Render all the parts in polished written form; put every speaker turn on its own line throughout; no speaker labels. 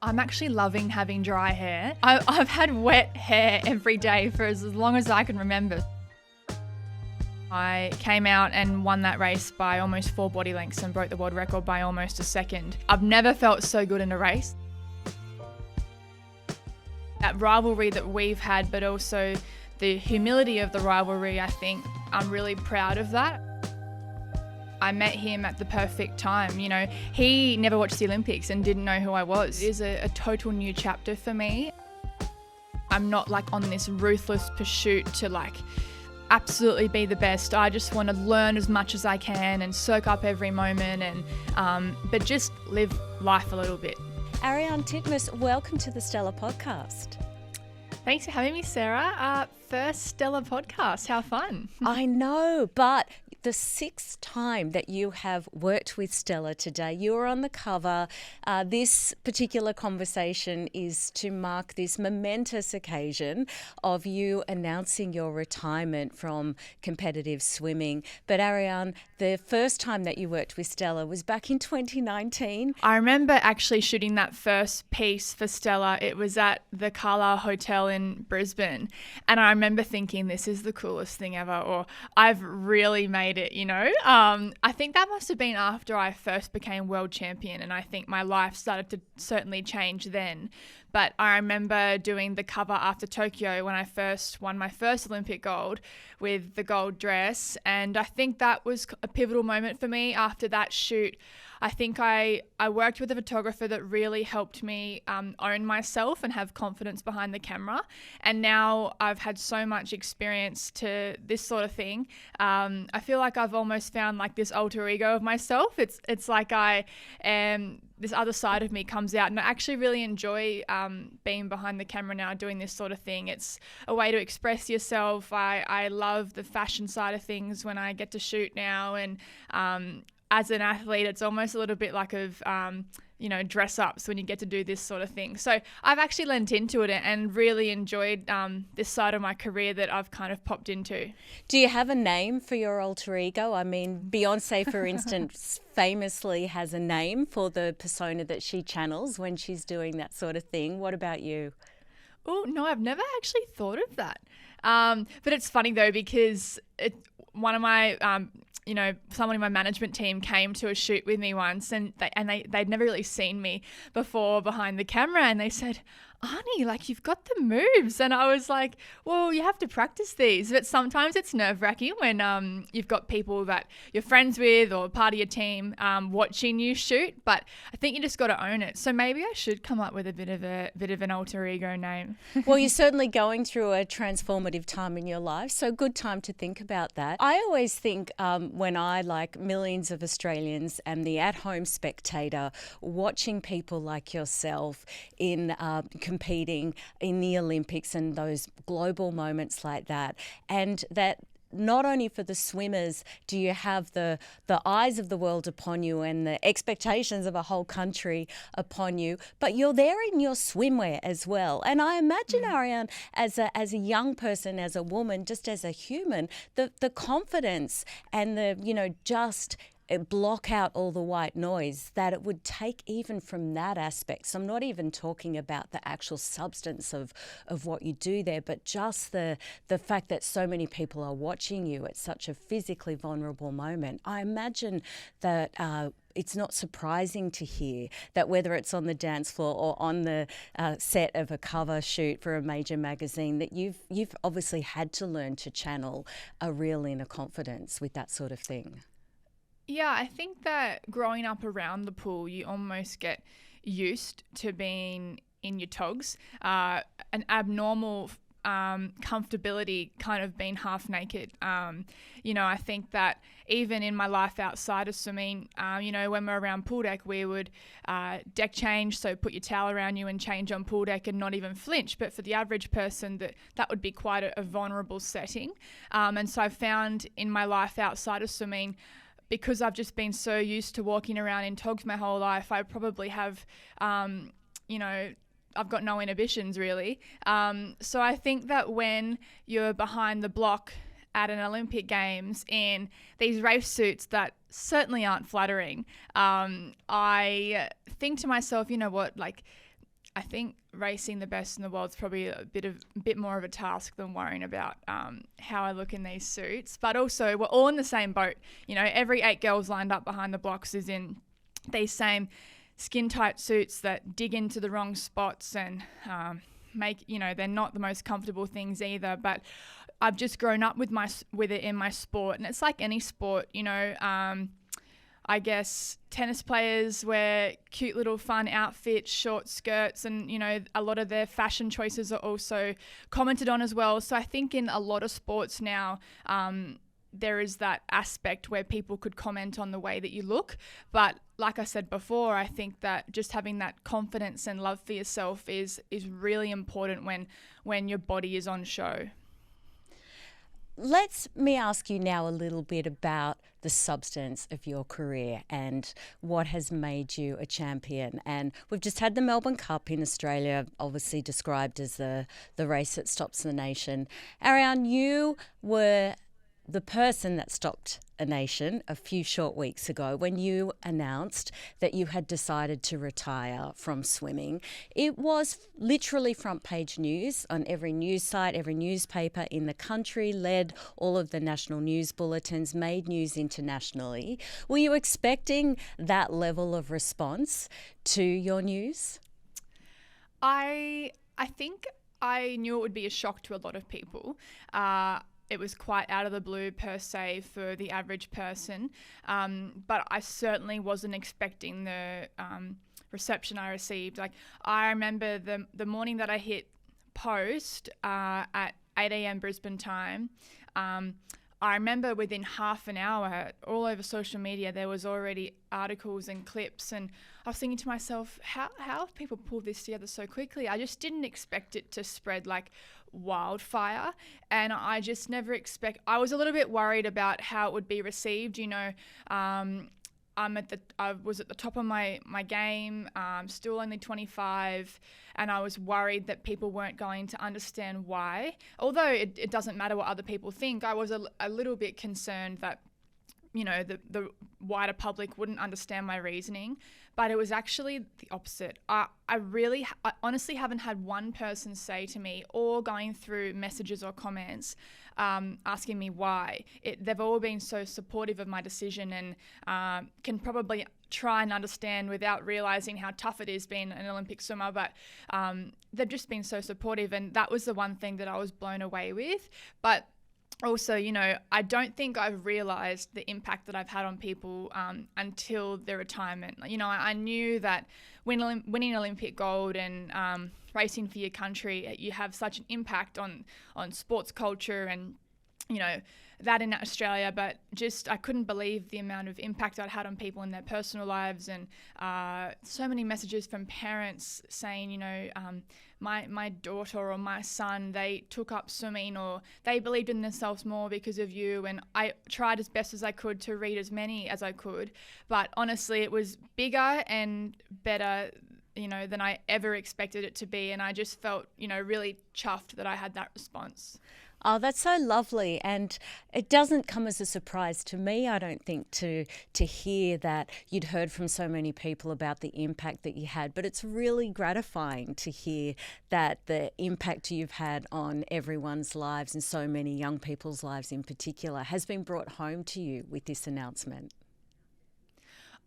I'm actually loving having dry hair. I've had wet hair every day for as long as I can remember. I came out and won that race by almost 4 body lengths and broke the world record by almost a second. I've never felt so good in a race. That rivalry that we've had, but also the humility of the rivalry, I think I'm really proud of that. I met him at the perfect time. You know, he never watched the Olympics and didn't know who I was. It is a total new chapter for me. I'm not like on this ruthless pursuit to like absolutely be the best. I just want to learn as much as I can and soak up every moment and but just live life a little bit.
Ariarne Titmus, welcome to the Stella Podcast.
Thanks for having me, Sarah. First Stella podcast. How fun.
I know, but the 6th time that you have worked with Stella today, you are on the cover. This particular conversation is to mark this momentous occasion of you announcing your retirement from competitive swimming. But Ariarne, the first time that you worked with Stella was back in 2019.
I remember actually shooting that first piece for Stella. It was at the Carlisle Hotel in Brisbane. And I remember thinking, this is the coolest thing ever, or I've really made it, you know. I think that must have been after I first became world champion, and I think my life started to certainly change then. But I remember doing the cover after Tokyo when I first won my first Olympic gold with the gold dress, and I think that was a pivotal moment for me. After that shoot, I think I worked with a photographer that really helped me own myself and have confidence behind the camera. And now I've had so much experience to this sort of thing. I feel like I've almost found like this alter ego of myself. It's like I am, this other side of me comes out, and I actually really enjoy being behind the camera now, doing this sort of thing. It's a way to express yourself. I love the fashion side of things when I get to shoot now, and as an athlete, it's almost a little bit like dress ups when you get to do this sort of thing. So I've actually lent into it and really enjoyed this side of my career that I've kind of popped into.
Do you have a name for your alter ego? I mean, Beyonce, for instance, famously has a name for the persona that she channels when she's doing that sort of thing. What about you?
Oh, no, I've never actually thought of that. But it's funny though, because one of my someone in my management team came to a shoot with me once, and they'd never really seen me before behind the camera, and they said, Arnie, like, you've got the moves. And I was like, well, you have to practice these. But sometimes it's nerve-wracking when you've got people that you're friends with or part of your team watching you shoot. But I think you just got to own it. So maybe I should come up with a bit of an alter ego name.
Well, you're certainly going through a transformative time in your life, so good time to think about that. I always think when I, like millions of Australians, am the at-home spectator watching people like yourself in competing in the Olympics and those global moments like that, and that not only for the swimmers do you have the eyes of the world upon you and the expectations of a whole country upon you, but you're there in your swimwear as well. And I imagine, Ariarne, as a young person, as a woman, just as a human, the confidence and the, just block out all the white noise that it would take even from that aspect. So I'm not even talking about the actual substance of what you do there, but just the fact that so many people are watching you at such a physically vulnerable moment. I imagine that it's not surprising to hear that whether it's on the dance floor or on the set of a cover shoot for a major magazine, that you've obviously had to learn to channel a real inner confidence with that sort of thing.
Yeah, I think that growing up around the pool, you almost get used to being in your togs. An abnormal comfortability kind of being half naked. I think that even in my life outside of swimming, when we're around pool deck, we would deck change, so put your towel around you and change on pool deck and not even flinch. But for the average person, that would be quite a vulnerable setting. And so I've found in my life outside of swimming, because I've just been so used to walking around in togs my whole life, I probably have, I've got no inhibitions really. So I think that when you're behind the block at an Olympic Games in these race suits that certainly aren't flattering, I think to myself, you know what, like, I think racing the best in the world is probably a bit more of a task than worrying about how I look in these suits. But also, we're all in the same boat. You know, every 8 girls lined up behind the blocks is in these same skin tight suits that dig into the wrong spots and they're not the most comfortable things either. But I've just grown up with it in my sport, and it's like any sport, I guess tennis players wear cute little fun outfits, short skirts, and, a lot of their fashion choices are also commented on as well. So I think in a lot of sports now, there is that aspect where people could comment on the way that you look. But like I said before, I think that just having that confidence and love for yourself is really important when your body is on show.
Let me ask you now a little bit about the substance of your career and what has made you a champion. And we've just had the Melbourne Cup in Australia, obviously described as the race that stops the nation. Ariarne, you were the person that stopped a nation a few short weeks ago when you announced that you had decided to retire from swimming. It was literally front page news on every news site, every newspaper in the country, led all of the national news bulletins, made news internationally. Were you expecting that level of response to your news?
I think I knew it would be a shock to a lot of people. It was quite out of the blue per se for the average person, but I certainly wasn't expecting the reception I received. Like, I remember the morning that I hit post at 8 a.m. Brisbane time. I remember within half an hour, all over social media, there was already articles and clips, and I was thinking to myself, how have people pulled this together so quickly? I just didn't expect it to spread like wildfire, and I just never I was a little bit worried about how it would be received. I was at the top of my game, still only 25, and I was worried that people weren't going to understand why. Although it doesn't matter what other people think, I was a little bit concerned that, the wider public wouldn't understand my reasoning. But it was actually the opposite. I honestly haven't had one person say to me, or going through messages or comments, asking me why. They've all been so supportive of my decision, and can probably try and understand without realizing how tough it is being an Olympic swimmer. But they've just been so supportive, and that was the one thing that I was blown away with. But also, I don't think I've realised the impact that I've had on people until their retirement. I knew that winning Olympic gold and racing for your country, you have such an impact on sports culture and, that in Australia, but just I couldn't believe the amount of impact I'd had on people in their personal lives, and so many messages from parents saying, my daughter or my son, they took up swimming, or they believed in themselves more because of you. And I tried as best as I could to read as many as I could, but honestly, it was bigger and better than I ever expected it to be. And I just felt, really chuffed that I had that response.
Oh, that's so lovely. And it doesn't come as a surprise to me, I don't think, to hear that you'd heard from so many people about the impact that you had. But it's really gratifying to hear that the impact you've had on everyone's lives, and so many young people's lives in particular, has been brought home to you with this announcement.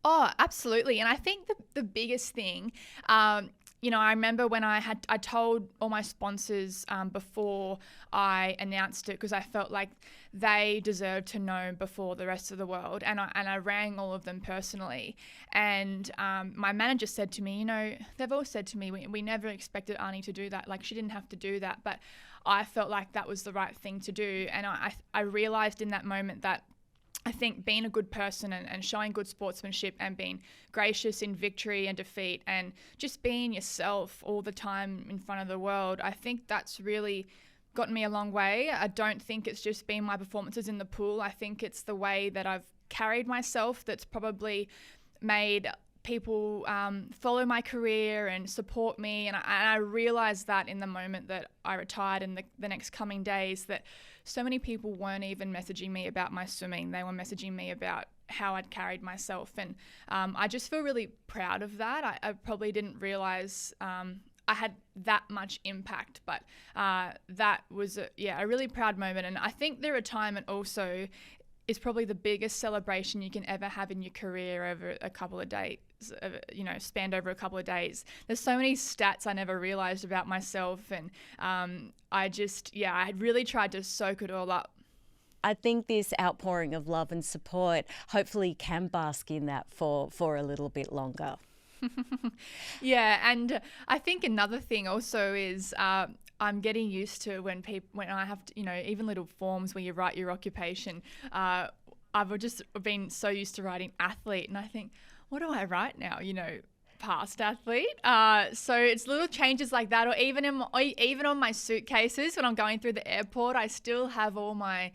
Oh, absolutely. And I think the biggest thing, I remember when I told all my sponsors before I announced it, because I felt like they deserved to know before the rest of the world. And I rang all of them personally. And my manager said to me, they've all said to me, we never expected Arnie to do that. Like, she didn't have to do that. But I felt like that was the right thing to do. And I realized in that moment that I think being a good person and showing good sportsmanship and being gracious in victory and defeat and just being yourself all the time in front of the world, I think that's really gotten me a long way. I don't think it's just been my performances in the pool. I think it's the way that I've carried myself that's probably made people follow my career and support me. And I realized that in the moment that I retired, in the next coming days, that so many people weren't even messaging me about my swimming. They were messaging me about how I'd carried myself. And I just feel really proud of that. I probably didn't realize I had that much impact. But that was a really proud moment. And I think the retirement also is probably the biggest celebration you can ever have in your career over a couple of days, spanned over a couple of days. There's so many stats I never realized about myself. And I had really tried to soak it all up.
I think this outpouring of love and support hopefully can bask in that for a little bit longer.
Yeah, and I think another thing also is I'm getting used to when I have to, even little forms where you write your occupation. I've just been so used to writing athlete, and I think, what do I write now? Past athlete. So it's little changes like that, or even on my suitcases when I'm going through the airport, I still have all my,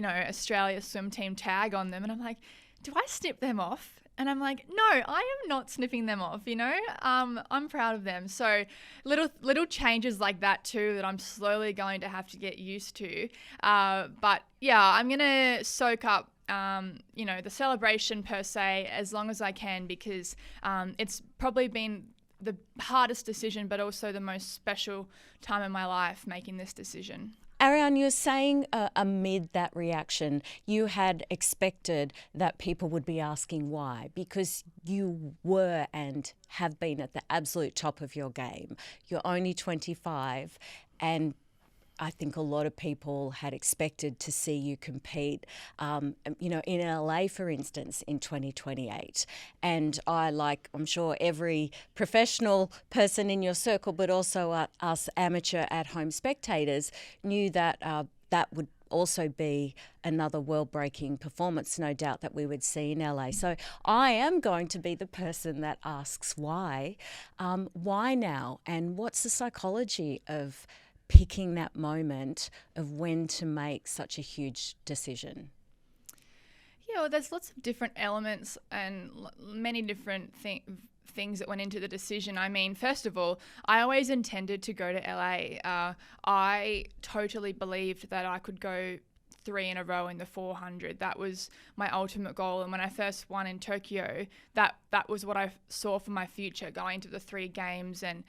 Australia swim team tag on them, and I'm like, do I snip them off? And I'm like, no, I am not snipping them off, I'm proud of them. So little changes like that too that I'm slowly going to have to get used to. But yeah, I'm going to soak up, the celebration per se as long as I can, because it's probably been the hardest decision, but also the most special time in my life making this decision.
Ariarne, you're saying amid that reaction, you had expected that people would be asking why, because you were and have been at the absolute top of your game. You're only 25, and I think a lot of people had expected to see you compete, in LA, for instance, in 2028. And I'm sure every professional person in your circle, but also us amateur at-home spectators, knew that that would also be another world-breaking performance, no doubt, that we would see in LA. So I am going to be the person that asks why. Why now? And what's the psychology of picking that moment of when to make such a huge decision?
Yeah, well, there's lots of different elements and many different things that went into the decision. I mean, first of all, I always intended to go to LA. I totally believed that I could go 3 in a row in the 400. That was my ultimate goal. And when I first won in Tokyo, that was what I saw for my future, going to the 3 games and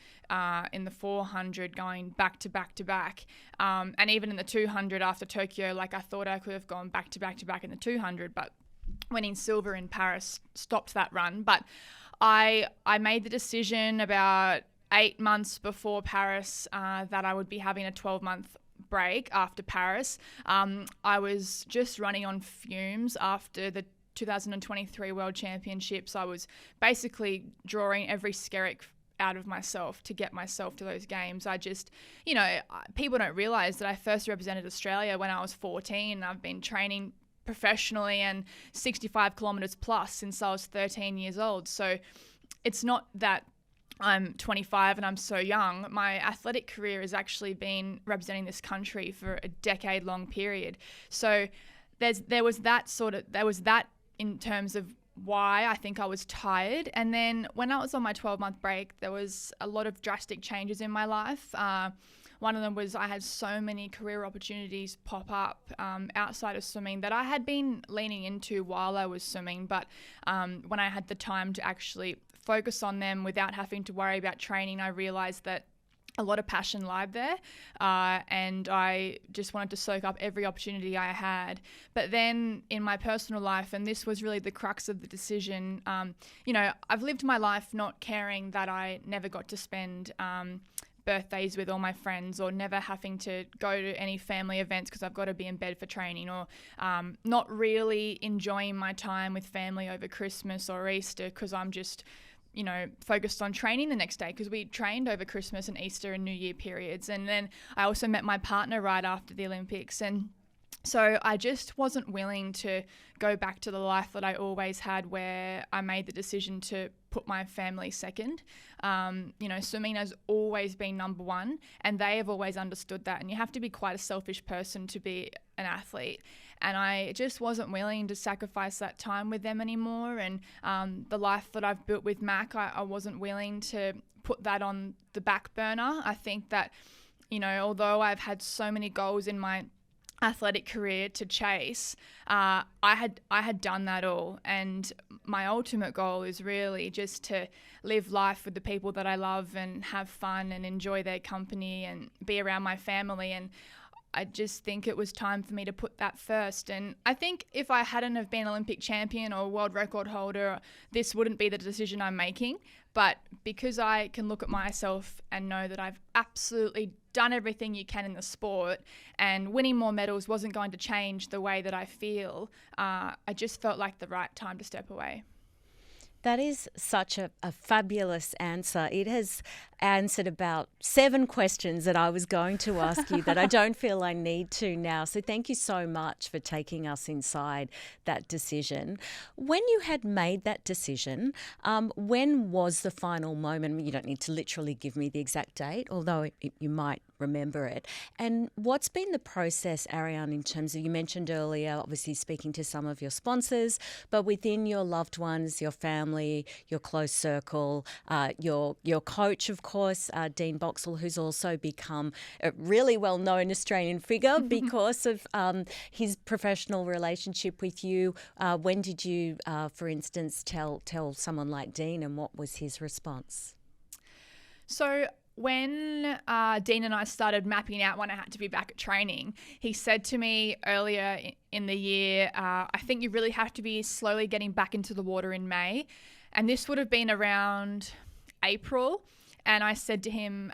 in the 400 going back to back to back. And even in the 200 after Tokyo, I thought I could have gone back to back to back in the 200, but winning silver in Paris stopped that run. But I made the decision about 8 months before Paris that I would be having a 12-month break after Paris. I was just running on fumes after the 2023 World Championships. I was basically drawing every skerrick out of myself to get myself to those games. I just, people don't realise that I first represented Australia when I was 14. I've been training professionally and 65 kilometres plus since I was 13 years old. So it's not that I'm 25 and I'm so young. My athletic career has actually been representing this country for a decade-long period. So there was that in terms of why I think I was tired. And then when I was on my 12-month break, there was a lot of drastic changes in my life. One of them was I had so many career opportunities pop up outside of swimming that I had been leaning into while I was swimming. But when I had the time to actually focus on them without having to worry about training, I realized that a lot of passion lied there, and I just wanted to soak up every opportunity I had. But then in my personal life, and this was really the crux of the decision, I've lived my life not caring that I never got to spend birthdays with all my friends, or never having to go to any family events because I've got to be in bed for training, or not really enjoying my time with family over Christmas or Easter because I'm just focused on training the next day, because we trained over Christmas and Easter and New Year periods. And then I also met my partner right after the Olympics. And so I just wasn't willing to go back to the life that I always had, where I made the decision to put my family second. Swimming has always been number one, and they have always understood that. And you have to be quite a selfish person to be an athlete. And I just wasn't willing to sacrifice that time with them anymore. And the life that I've built with Mac, I wasn't willing to put that on the back burner. I think that, although I've had so many goals in my athletic career to chase, I had done that all, and my ultimate goal is really just to live life with the people that I love and have fun and enjoy their company and be around my family. And I just think it was time for me to put that first. And I think if I hadn't have been Olympic champion or world record holder, this wouldn't be the decision I'm making. But because I can look at myself and know that I've absolutely done everything you can in the sport, and winning more medals wasn't going to change the way that I feel, I just felt like the right time to step away.
That is such a fabulous answer. It has answered about 7 questions that I was going to ask you that I don't feel I need to now. So thank you so much for taking us inside that decision. When you had made that decision, when was the final moment? You don't need to literally give me the exact date, although you might remember it. And what's been the process, Ariarne, in terms of, you mentioned earlier, obviously speaking to some of your sponsors, but within your loved ones, your family, your close circle, your coach, of course, Dean Boxall, who's also become a really well-known Australian figure because of his professional relationship with you. When did you, for instance, tell someone like Dean, and what was his response?
So when Dean and I started mapping out when I had to be back at training, he said to me earlier in the year, I think you really have to be slowly getting back into the water in May. And this would have been around April. And I said to him,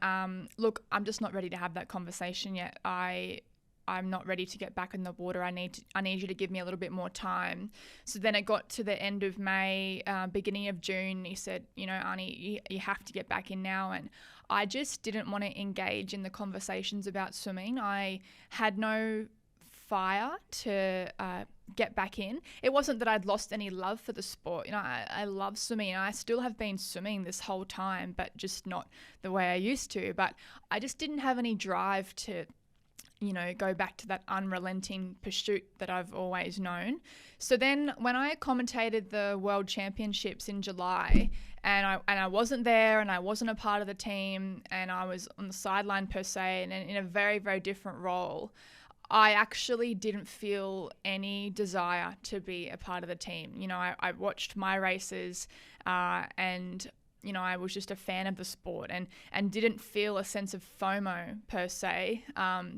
look, I'm just not ready to have that conversation yet. I'm not ready to get back in the water. I need you to give me a little bit more time. So then it got to the end of May, beginning of June. He said, Arnie, you have to get back in now. And I just didn't want to engage in the conversations about swimming. I had no fire to get back in. It wasn't that I'd lost any love for the sport. I love swimming, and I still have been swimming this whole time, but just not the way I used to. But I just didn't have any drive to go back to that unrelenting pursuit that I've always known. So then when I commentated the World Championships in July, and I wasn't there, and I wasn't a part of the team, and I was on the sideline per se, and in a very, very different role, I actually didn't feel any desire to be a part of the team. I watched my races and I was just a fan of the sport and didn't feel a sense of FOMO per se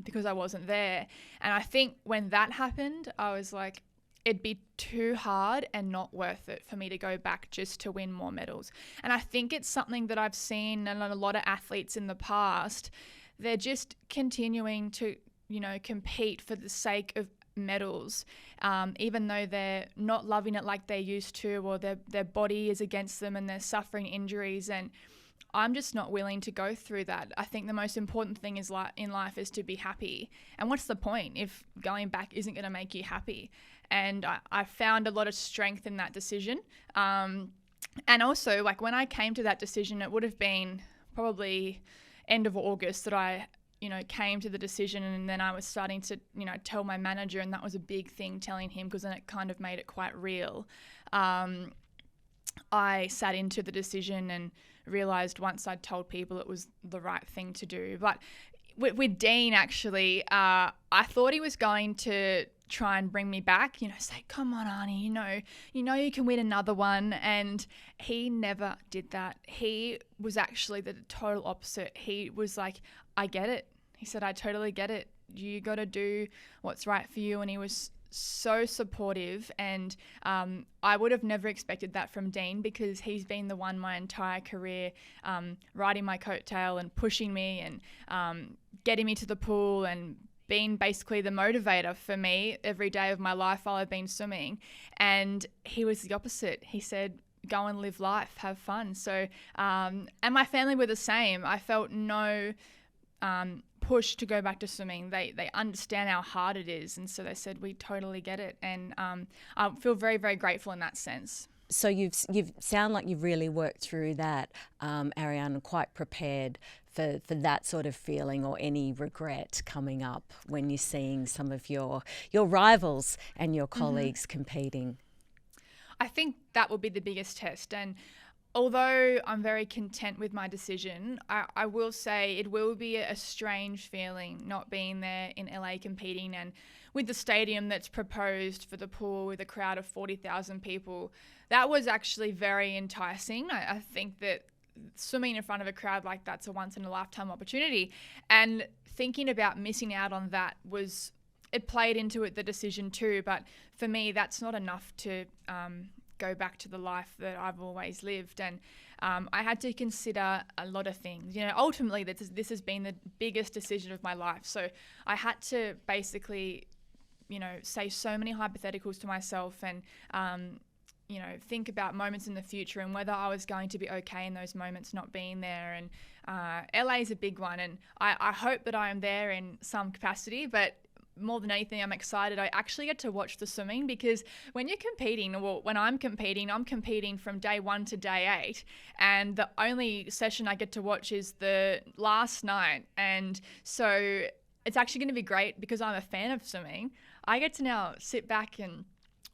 because I wasn't there. And I think when that happened, I was like, it'd be too hard and not worth it for me to go back just to win more medals. And I think it's something that I've seen in a lot of athletes in the past. They're just continuing to, compete for the sake of medals, even though they're not loving it like they used to, or their body is against them and they're suffering injuries. And I'm just not willing to go through that. I think the most important thing in life is to be happy. And what's the point if going back isn't going to make you happy? And I found a lot of strength in that decision. And also, like, when I came to that decision, it would have been probably end of August that I came to the decision, and then I was starting to, tell my manager, and that was a big thing, telling him, because then it kind of made it quite real. I sat into the decision and realised once I'd told people it was the right thing to do. But with Dean, actually, I thought he was going to try and bring me back, say, come on, Arnie, you can win another one. And he never did that. He was actually the total opposite. He was like, I get it. He said, I totally get it. You got to do what's right for you. And he was so supportive, and I would have never expected that from Dean, because he's been the one my entire career, riding my coattail and pushing me and getting me to the pool and being basically the motivator for me every day of my life while I've been swimming. And he was the opposite. He said, go and live life, have fun. So, and my family were the same. I felt no push to go back to swimming. They understand how hard it is, and so they said, we totally get it. And I feel very, very grateful in that sense.
So you've sound like you've really worked through that, Ariarne, quite prepared for that sort of feeling or any regret coming up when you're seeing some of your rivals and your colleagues competing.
I think that will be the biggest test. And although I'm very content with my decision, I will say it will be a strange feeling not being there in LA competing, and with the stadium that's proposed for the pool with a crowd of 40,000 people. That was actually very enticing. I think that swimming in front of a crowd like that's a once in a lifetime opportunity, and thinking about missing out on that it played into it, the decision too. But for me, that's not enough to go back to the life that I've always lived. And I had to consider a lot of things. Ultimately, this has been the biggest decision of my life. So I had to basically, say so many hypotheticals to myself, and think about moments in the future and whether I was going to be okay in those moments not being there. And LA is a big one, and I hope that I am there in some capacity, but more than anything, I'm excited. I actually get to watch the swimming, because when you're competing, or when I'm competing from day 1 to day 8, and the only session I get to watch is the last night. And so it's actually going to be great, because I'm a fan of swimming. I get to now sit back and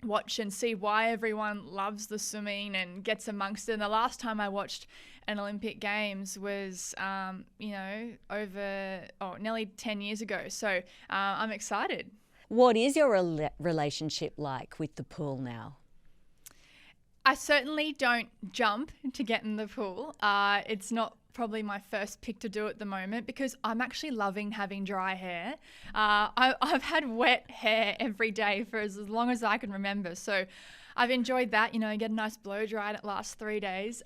watch and see why everyone loves the swimming and gets amongst it. And the last time I watched an Olympic Games was, nearly 10 years ago. So I'm excited.
What is your relationship like with the pool now?
I certainly don't jump to get in the pool. It's not probably my first pick to do at the moment, because I'm actually loving having dry hair. I've had wet hair every day for as long as I can remember. So I've enjoyed that, get a nice blow dry and it lasts 3 days.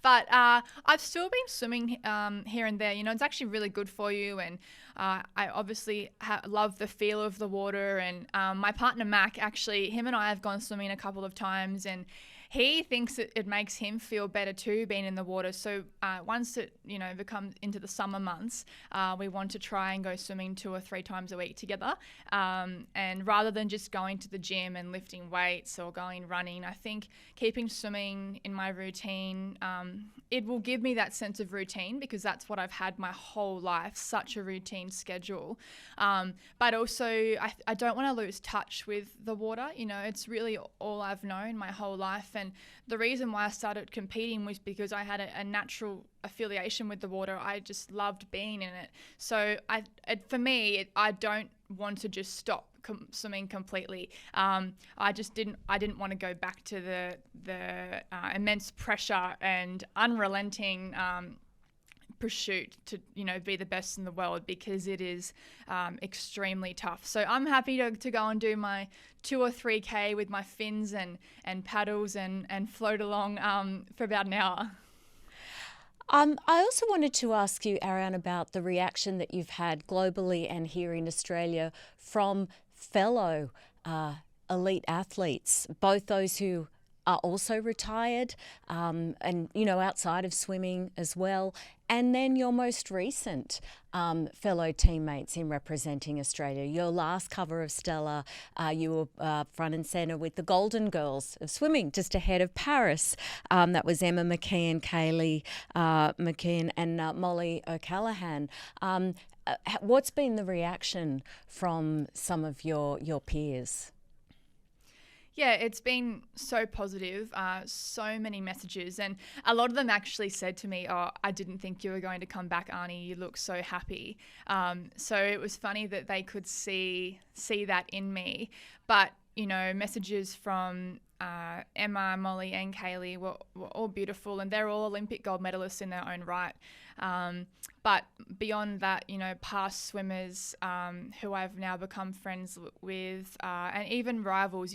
But I've still been swimming here and there. It's actually really good for you. And I obviously love the feel of the water. And my partner, Mac, actually, him and I have gone swimming a couple of times, and he thinks it makes him feel better too, being in the water. So once it, becomes into the summer months, we want to try and go swimming 2 or 3 times a week together. And rather than just going to the gym and lifting weights or going running, I think keeping swimming in my routine, it will give me that sense of routine, because that's what I've had my whole life, such a routine schedule. But also, I don't want to lose touch with the water. It's really all I've known my whole life. And the reason why I started competing was because I had a natural affiliation with the water. I just loved being in it. So for me, I don't want to just stop swimming completely. I didn't want to go back to the immense pressure and unrelenting pursuit to be the best in the world, because it is extremely tough. So I'm happy to go and do my 2 or 3K with my fins and paddles and float along for about an hour.
I also wanted to ask you, Ariarne, about the reaction that you've had globally and here in Australia from fellow elite athletes, both those who are also retired and, outside of swimming as well, and then your most recent fellow teammates in representing Australia. Your last cover of Stella, you were front and centre with the Golden Girls of swimming just ahead of Paris. That was Emma McKeon, Kaylee McKeon and Molly O'Callaghan. What's been the reaction from some of your peers?
Yeah, it's been so positive, so many messages, and a lot of them actually said to me, "Oh, I didn't think you were going to come back, Arnie. You look so happy." So it was funny that they could see that in me. But messages from Emma, Molly, and Kaylee were all beautiful, and they're all Olympic gold medalists in their own right. But beyond that, past swimmers who I've now become friends with, and even rivals.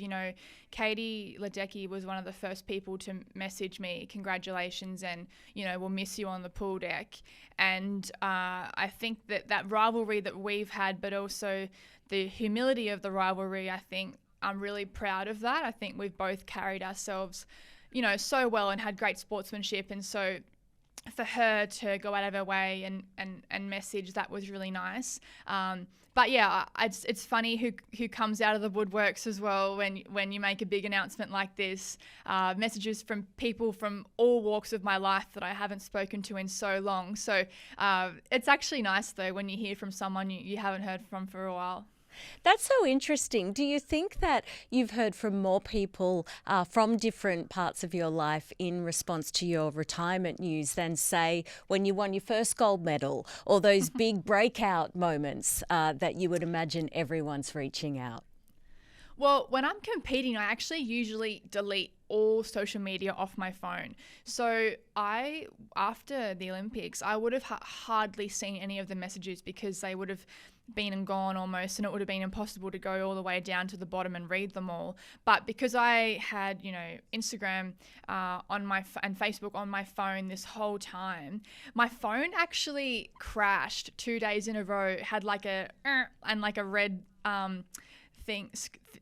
Katie Ledecky was one of the first people to message me, congratulations, and we'll miss you on the pool deck. And I think that rivalry that we've had, but also the humility of the rivalry, I think I'm really proud of that. I think we've both carried ourselves, so well and had great sportsmanship, and so for her to go out of her way and message, that was really nice. But yeah, it's funny who comes out of the woodworks as well when you make a big announcement like this. Messages from people from all walks of my life that I haven't spoken to in so long. So it's actually nice though when you hear from someone you haven't heard from for a while.
That's so interesting. Do you think that you've heard from more people from different parts of your life in response to your retirement news than, say, when you won your first gold medal or those big breakout moments that you would imagine everyone's reaching out?
Well, when I'm competing, I actually usually delete all social media off my phone. So after the Olympics, I would have hardly seen any of the messages because they would have been and gone almost, and it would have been impossible to go all the way down to the bottom and read them all. But because I had, Instagram and Facebook on my phone this whole time, my phone actually crashed 2 days in a row. Had like a and like a red thing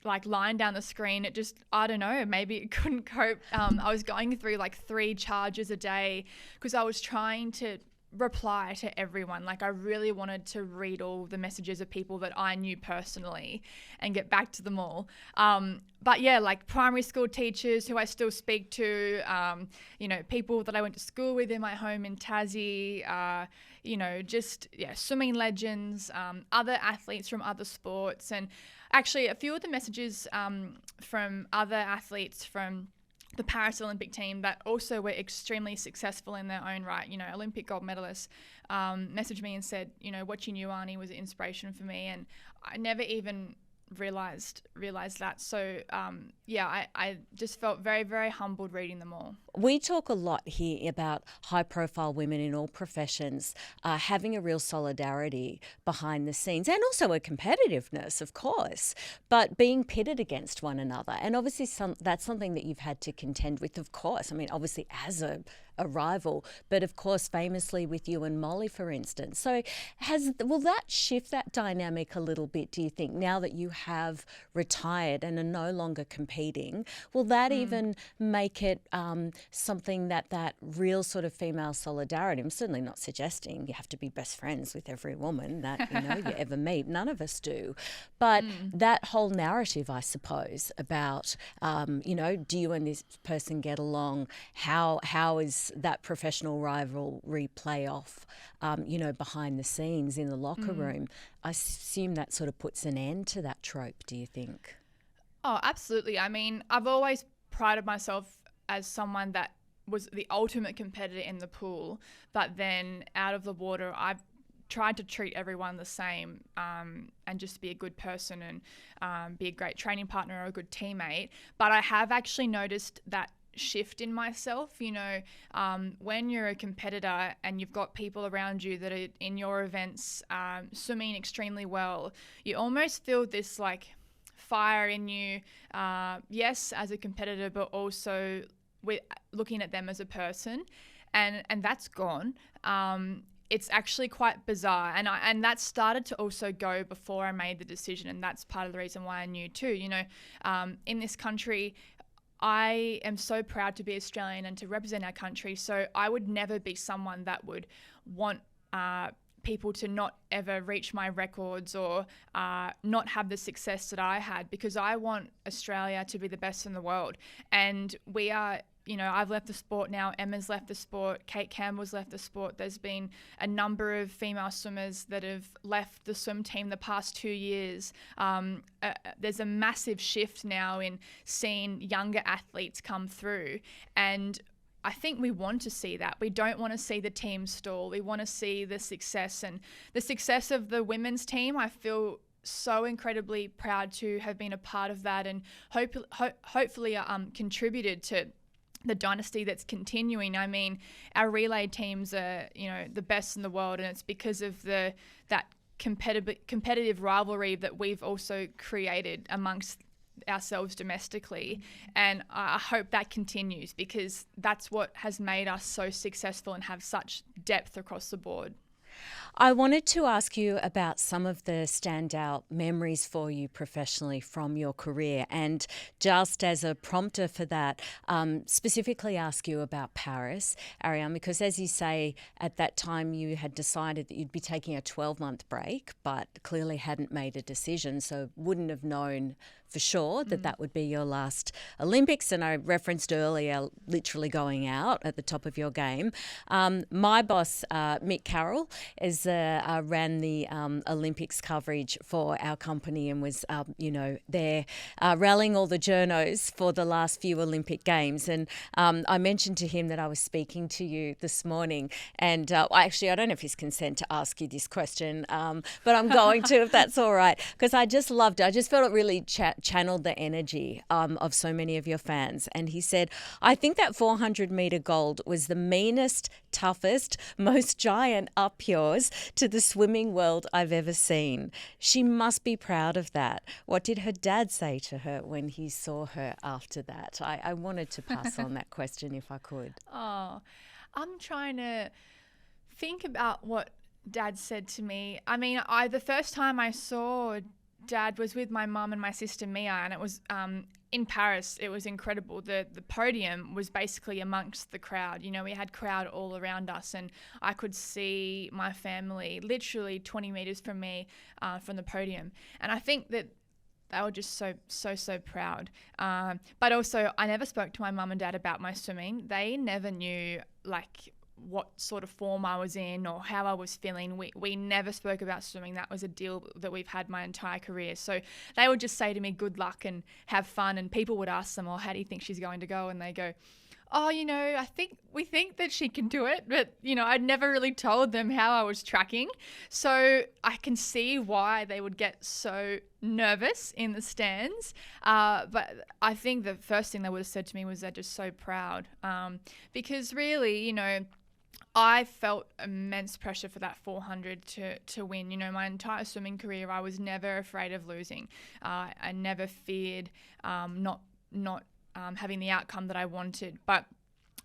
like line down the screen. It just, I don't know, maybe it couldn't cope. I was going through like 3 charges a day because I was trying to reply to everyone. Like I really wanted to read all the messages of people that I knew personally and get back to them all. But yeah, like primary school teachers who I still speak to, people that I went to school with in my home in Tassie, swimming legends, other athletes from other sports. And actually a few of the messages from other athletes from the Paris Olympic team that also were extremely successful in their own right, Olympic gold medalists, messaged me and said, watching you, Arnie, was an inspiration for me. And I never even realized that. So I just felt very, very humbled reading them all.
We talk a lot here about high-profile women in all professions having a real solidarity behind the scenes and also a competitiveness, of course, but being pitted against one another. And obviously that's something that you've had to contend with, of course. I mean, obviously as a rival, but of course famously with you and Molly, for instance. So will that shift that dynamic a little bit, do you think, now that you have retired and are no longer competing? Will that even make it something that real sort of female solidarity? I'm certainly not suggesting you have to be best friends with every woman that you ever meet. None of us do. But that whole narrative, I suppose, about do you and this person get along? How is that professional rivalry play off, behind the scenes in the locker room? I assume that sort of puts an end to that trope, do you think?
Oh, absolutely. I mean, I've always prided myself as someone that was the ultimate competitor in the pool, but then out of the water, I've tried to treat everyone the same and just be a good person and be a great training partner or a good teammate. But I have actually noticed that shift in myself. When you're a competitor and you've got people around you that are in your events swimming extremely well, you almost feel this like fire in you, yes, as a competitor, but also with looking at them as a person, and that's gone. It's actually quite bizarre, and that started to also go before I made the decision, and that's part of the reason why I knew too. In this country, I am so proud to be Australian and to represent our country. So I would never be someone that would want people to not ever reach my records or not have the success that I had, because I want Australia to be the best in the world. And we are, I've left the sport now. Emma's left the sport. Kate Campbell's left the sport. There's been a number of female swimmers that have left the swim team the past 2 years. There's a massive shift now in seeing younger athletes come through. And I think we want to see that. We don't want to see the team stall. We want to see the success. And the success of the women's team, I feel so incredibly proud to have been a part of that, and hopefully contributed to the dynasty that's continuing. I mean, our relay teams are, the best in the world, and it's because of that competitive rivalry that we've also created amongst ourselves domestically. And I hope that continues, because that's what has made us so successful and have such depth across the board.
I wanted to ask you about some of the standout memories for you professionally from your career, and just as a prompter for that, specifically ask you about Paris, Ariarne, because as you say, at that time you had decided that you'd be taking a 12-month break, but clearly hadn't made a decision, so wouldn't have known for sure that would be your last Olympics. And I referenced earlier literally going out at the top of your game. My boss, Mick Carroll, ran the Olympics coverage for our company and was, there rallying all the journos for the last few Olympic Games. And I mentioned to him that I was speaking to you this morning. And I don't have his consent to ask you this question, but I'm going to, if that's all right, because I just loved it. I just felt it really channeled the energy of so many of your fans. And he said, I think that 400-metre gold was the meanest, toughest, most giant up yours to the swimming world I've ever seen. She must be proud of that. What did her dad say to her when he saw her after that? I wanted to pass on that question if I could.
Oh, I'm trying to think about what Dad said to me. I mean, the first time I saw Dad was with my mum and my sister Mia, and it was in Paris. It was incredible. The podium was basically amongst the crowd. You know, we had crowd all around us, and I could see my family literally 20 meters from me from the podium. And I think that they were just so proud. But also, I never spoke to my mum and dad about my swimming. They never knew what sort of form I was in or how I was feeling. We never spoke about swimming. That was a deal that we've had my entire career. So they would just say to me, good luck and have fun. And people would ask them, how do you think she's going to go? And they go, we think that she can do it. But, I'd never really told them how I was tracking. So I can see why they would get so nervous in the stands. But I think the first thing they would have said to me was they're just so proud. Because really, I felt immense pressure for that 400 to win. My entire swimming career, I was never afraid of losing. I never feared not having the outcome that I wanted. But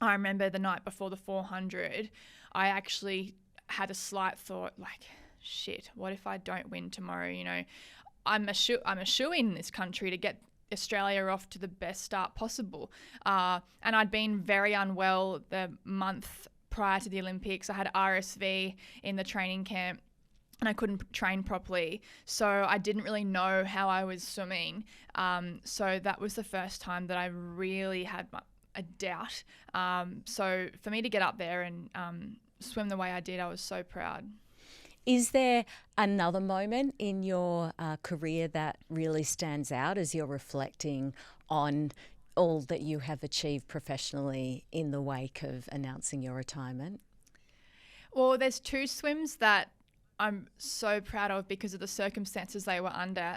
I remember the night before the 400, I actually had a slight thought shit, what if I don't win tomorrow? I'm a shoo in this country to get Australia off to the best start possible. And I'd been very unwell the month prior to the Olympics. I had RSV in the training camp and I couldn't train properly. So I didn't really know how I was swimming. So that was the first time that I really had a doubt. So for me to get up there and swim the way I did, I was so proud.
Is there another moment in your career that really stands out as you're reflecting on all that you have achieved professionally in the wake of announcing your retirement?
Well, there's two swims that I'm so proud of because of the circumstances they were under.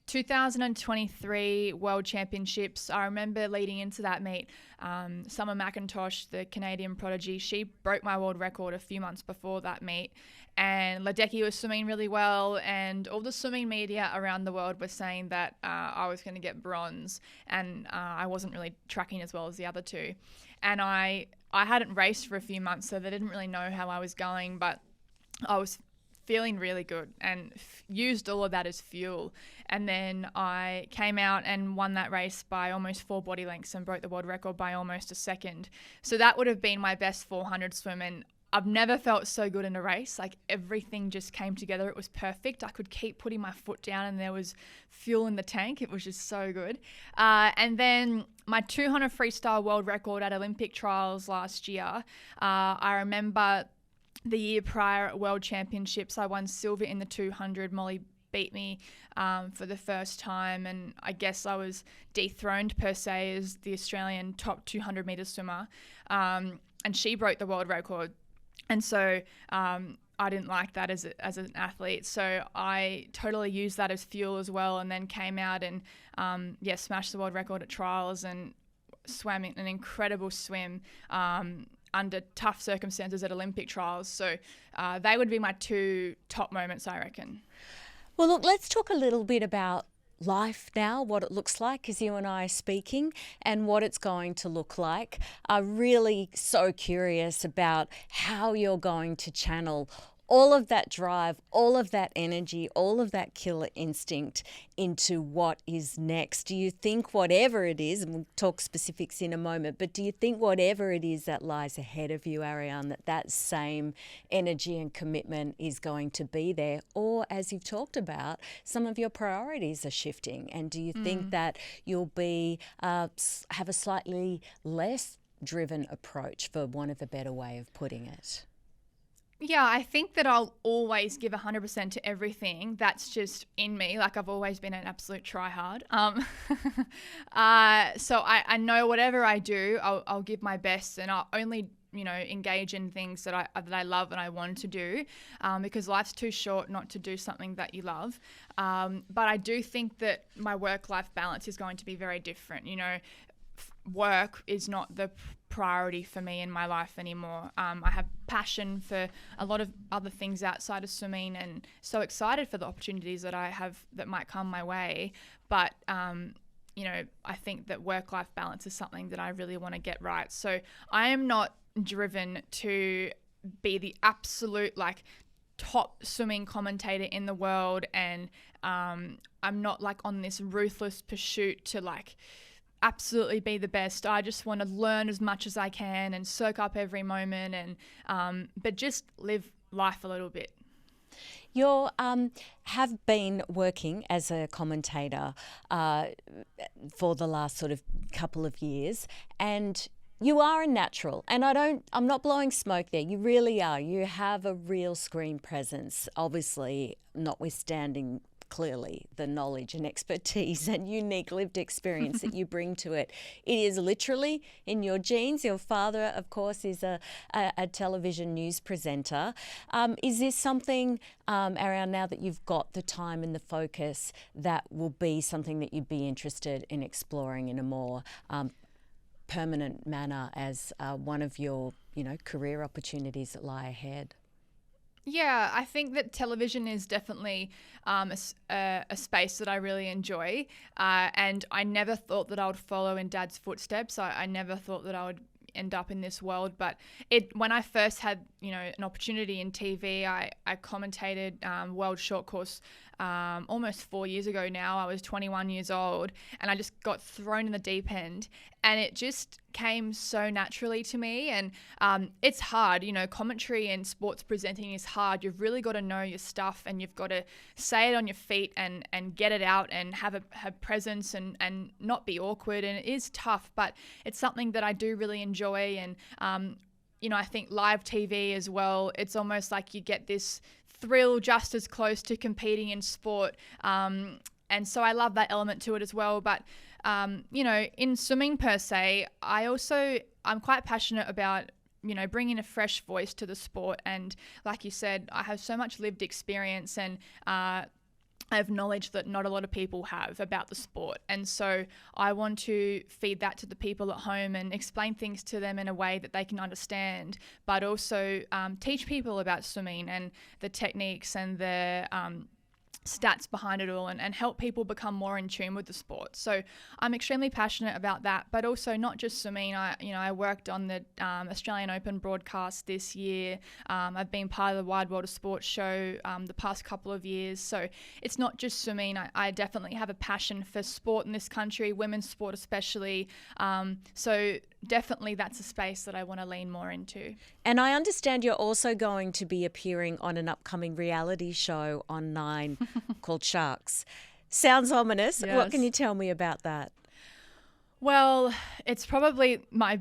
2023 World Championships, I remember leading into that meet, Summer McIntosh, the Canadian prodigy, she broke my world record a few months before that meet. And Ledecky was swimming really well, and all the swimming media around the world were saying that I was going to get bronze, and I wasn't really tracking as well as the other two. And I hadn't raced for a few months, so they didn't really know how I was going, but I was feeling really good and used all of that as fuel. And then I came out and won that race by almost 4 body lengths and broke the world record by almost a second. So that would have been my best 400 swim, and I've never felt so good in a race. Everything just came together. It was perfect. I could keep putting my foot down and there was fuel in the tank. It was just so good. And then my 200 freestyle world record at Olympic trials last year, I remember the year prior at World Championships, I won silver in the 200. Molly beat me for the first time, and I guess I was dethroned per se as the Australian top 200 metre swimmer, and she broke the world record. And so I didn't like that as an athlete. So I totally used that as fuel as well, and then came out and smashed the world record at trials and swam an incredible swim under tough circumstances at Olympic trials. So they would be my 2 top moments, I reckon.
Well, look, let's talk a little bit about life now, what it looks like as you and I are speaking, and what it's going to look like. I'm really so curious about how you're going to channel all of that drive, all of that energy, all of that killer instinct into what is next. Do you think whatever it is, and we'll talk specifics in a moment, but do you think whatever it is that lies ahead of you, Ariarne, that same energy and commitment is going to be there? Or, as you've talked about, some of your priorities are shifting, and do you think that you'll be have a slightly less driven approach, for want of a better way of putting it?
Yeah, I think that I'll always give 100% to everything. That's just in me. Like, I've always been an absolute tryhard. So I know whatever I do, I'll give my best, and I'll only engage in things that I love and I want to do, because life's too short not to do something that you love. But I do think that my work-life balance is going to be very different. Work is not the priority for me in my life anymore. I have passion for a lot of other things outside of swimming, and so excited for the opportunities that I have that might come my way. But I think that work-life balance is something that I really want to get right. So I am not driven to be the absolute top swimming commentator in the world, and I'm not on this ruthless pursuit to absolutely be the best. I just want to learn as much as I can and soak up every moment, and but just live life a little bit.
You have been working as a commentator for the last sort of couple of years, and you are a natural, and I'm not blowing smoke there. You really are. You have a real screen presence, obviously, notwithstanding clearly the knowledge and expertise and unique lived experience that you bring to it. It is literally in your genes. Your father, of course, is a television news presenter. Is this something, Ariarne, now that you've got the time and the focus, that will be something that you'd be interested in exploring in a more permanent manner as one of your, career opportunities that lie ahead?
Yeah, I think that television is definitely a space that I really enjoy, and I never thought that I would follow in Dad's footsteps. I never thought that I would end up in this world, but when I first had an opportunity in TV, I commentated World Short Course almost 4 years ago now. I was 21 years old, and I just got thrown in the deep end, and it just came so naturally to me. And it's hard, commentary and sports presenting is hard. You've really got to know your stuff, and you've got to say it on your feet and get it out and have presence and not be awkward. And it is tough, but it's something that I do really enjoy. And I think live TV as well, it's almost like you get this thrill just as close to competing in sport. And so I love that element to it as well. But, in swimming per se, I'm quite passionate about, bringing a fresh voice to the sport. And like you said, I have so much lived experience, and I have knowledge that not a lot of people have about the sport. And so I want to feed that to the people at home and explain things to them in a way that they can understand, but also teach people about swimming and the techniques and the stats behind it all, and help people become more in tune with the sport. So I'm extremely passionate about that, but also not just swimming. I worked on the Australian Open broadcast this year. I've been part of the Wide World of Sport show the past couple of years. So it's not just swimming. I definitely have a passion for sport in this country, women's sport especially. So definitely that's a space that I want to lean more into.
And I understand you're also going to be appearing on an upcoming reality show on 9 called Sharks. Sounds ominous.
Yes.
What can you tell me about that?
Well, it's probably not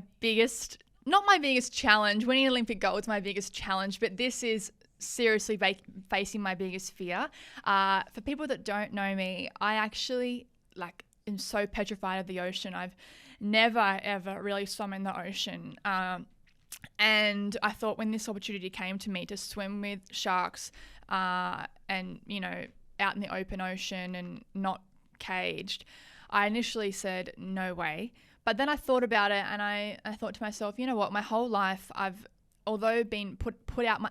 my biggest challenge. Winning Olympic gold is my biggest challenge, but this is seriously facing my biggest fear. For people that don't know me, I actually am so petrified of the ocean. I've never, ever really swum in the ocean. And I thought when this opportunity came to me to swim with sharks and, out in the open ocean and not caged, I initially said, no way. But then I thought about it, and I thought to myself, you know what, my whole life although been put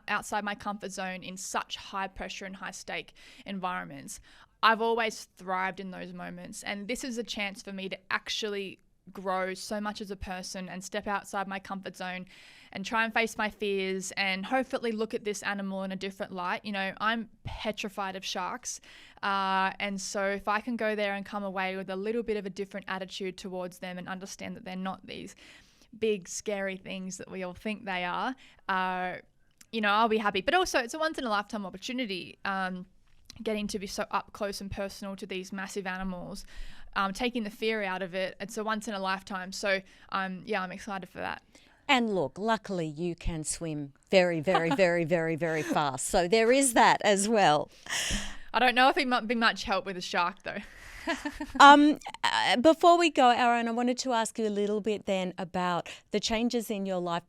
outside my comfort zone in such high pressure and high stake environments, I've always thrived in those moments. And this is a chance for me to actually grow so much as a person and step outside my comfort zone and try and face my fears and hopefully look at this animal in a different light. I'm petrified of sharks. And so if I can go there and come away with a little bit of a different attitude towards them and understand that they're not these big, scary things that we all think they are, I'll be happy. But also it's a once in a lifetime opportunity, getting to be so up close and personal to these massive animals. Taking the fear out of it, it's a once in a lifetime. So I'm excited for that.
And look, luckily you can swim very, very, very, very, very fast. So there is that as well.
I don't know if it might be much help with a shark though.
Before we go, Ariarne, I wanted to ask you a little bit then about the changes in your life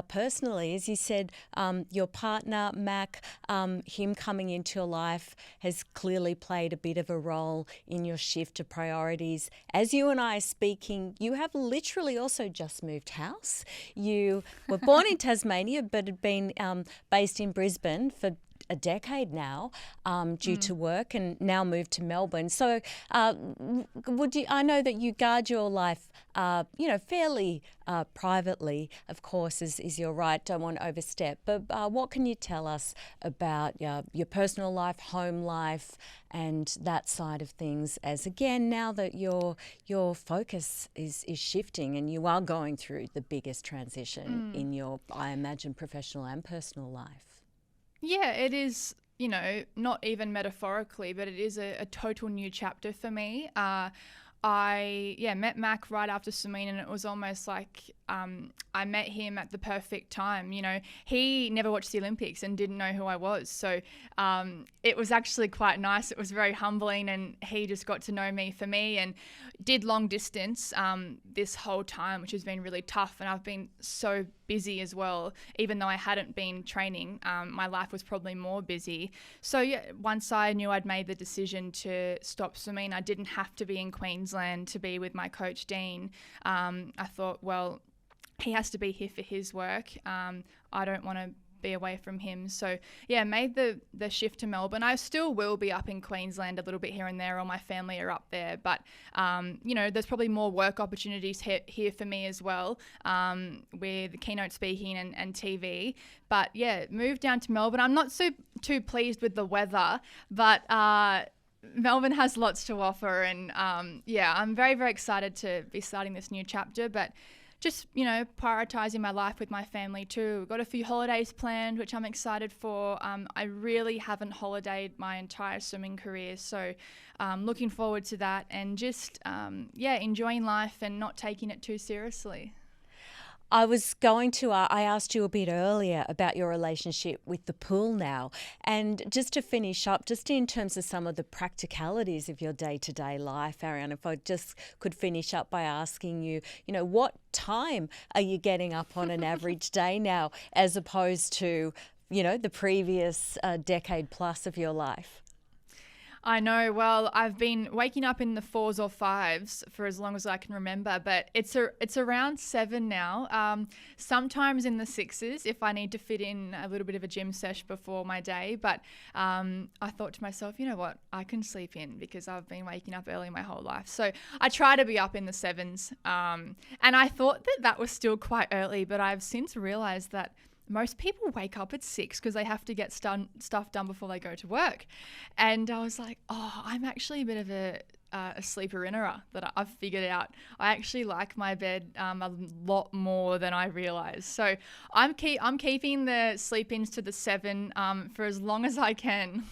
personally. As you said, your partner, Mac, him coming into your life has clearly played a bit of a role in your shift to priorities. As you and I are speaking, you have literally also just moved house. You were born in Tasmania, but had been based in Brisbane for a decade now due to work, and now moved to Melbourne. So I know that you guard your life fairly privately, of course, is your right, don't want to overstep, but what can you tell us about your personal life, home life, and that side of things, as again now that your focus is shifting and you are going through the biggest transition in your, I imagine, professional and personal life?
Yeah, it is, not even metaphorically, but it is a total new chapter for me. I met Mac right after swimming, and it was almost like I met him at the perfect time. He never watched the Olympics and didn't know who I was. So it was actually quite nice. It was very humbling, and he just got to know me for me, and did long distance this whole time, which has been really tough. And I've been so busy as well. Even though I hadn't been training, my life was probably more busy. So once I knew I'd made the decision to stop swimming, I didn't have to be in Queensland to be with my coach Dean. I thought, well, he has to be here for his work. I don't want to be away from him. So made the shift to Melbourne. I still will be up in Queensland a little bit here and there, or my family are up there, but there's probably more work opportunities here for me as well, with keynote speaking and TV. But moved down to Melbourne. I'm not too pleased with the weather, but Melbourne has lots to offer, and I'm very, very excited to be starting this new chapter, but just, prioritising my life with my family too. We've got a few holidays planned, which I'm excited for. I really haven't holidayed my entire swimming career, so looking forward to that, and just, enjoying life and not taking it too seriously.
I asked you a bit earlier about your relationship with the pool now. And just to finish up, just in terms of some of the practicalities of your day-to-day life, Ariarne, if I just could finish up by asking you, what time are you getting up on an average day now, as opposed to, the previous decade plus of your life?
I know. Well, I've been waking up in the 4s or 5s for as long as I can remember, but it's around 7 now. Sometimes in the 6s if I need to fit in a little bit of a gym sesh before my day. But I thought to myself, you know what, I can sleep in because I've been waking up early my whole life. So I try to be up in the 7s. And I thought that was still quite early, but I've since realized that most people wake up at 6 because they have to get stuff done before they go to work. And I was like, I'm actually a bit of a sleeper-innerer that I've figured out. I actually like my bed a lot more than I realized. So I'm keeping the sleep-ins to the 7 for as long as I can.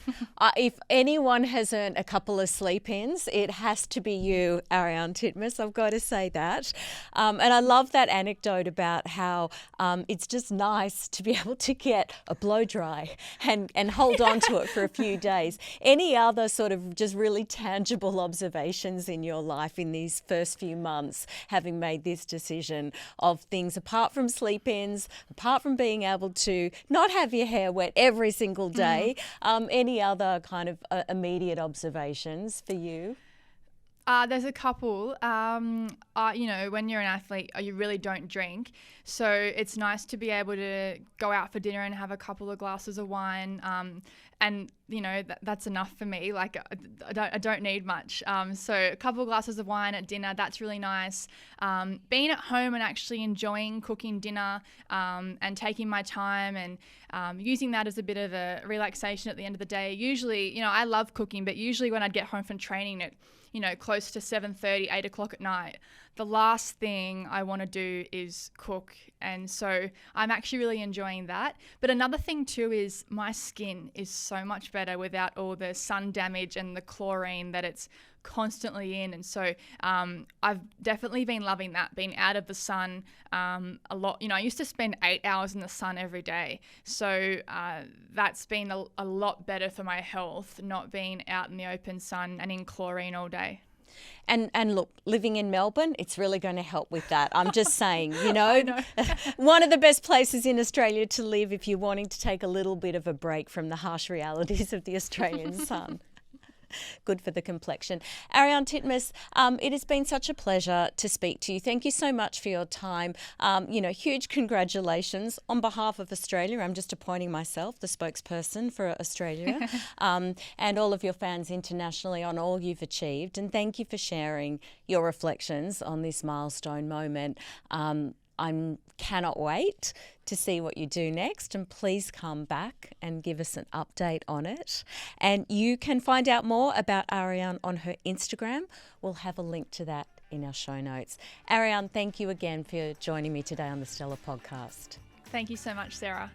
If anyone has earned a couple of sleep-ins, it has to be you, Ariarne Titmus. I've got to say that. And I love that anecdote about how it's just nice to be able to get a blow dry and hold on to it for a few days. Any other sort of just really tangible observations in your life in these first few months, having made this decision of things apart from sleep-ins, apart from being able to not have your hair wet every single day? Any other kind of immediate observations for you?
There's a couple. When you're an athlete, you really don't drink. So it's nice to be able to go out for dinner and have a couple of glasses of wine. And, that's enough for me. Like, I don't need much. So a couple of glasses of wine at dinner, that's really nice. Being at home and actually enjoying cooking dinner and taking my time and using that as a bit of a relaxation at the end of the day. Usually, I love cooking, but usually when I'd get home from training at close to 7:30, 8 o'clock at night, the last thing I want to do is cook And so I'm actually really enjoying that. But another thing too is my skin is so much better without all the sun damage and the chlorine that it's constantly in. And so I've definitely been loving that, being out of the sun a lot. I used to spend 8 hours in the sun every day. So that's been a lot better for my health, not being out in the open sun and in chlorine all day.
And look, living in Melbourne, it's really going to help with that. I'm just saying,
I know.
one of the best places in Australia to live if you're wanting to take a little bit of a break from the harsh realities of the Australian sun. Good for the complexion. Ariarne Titmus, it has been such a pleasure to speak to you. Thank you so much for your time. Huge congratulations on behalf of Australia. I'm just appointing myself the spokesperson for Australia and all of your fans internationally on all you've achieved. And thank you for sharing your reflections on this milestone moment. I cannot wait to see what you do next, and please come back and give us an update on it. And you can find out more about Ariarne on her Instagram. We'll have a link to that in our show notes. Ariarne, thank you again for joining me today on the Stellar Podcast.
Thank you so much, Sarah.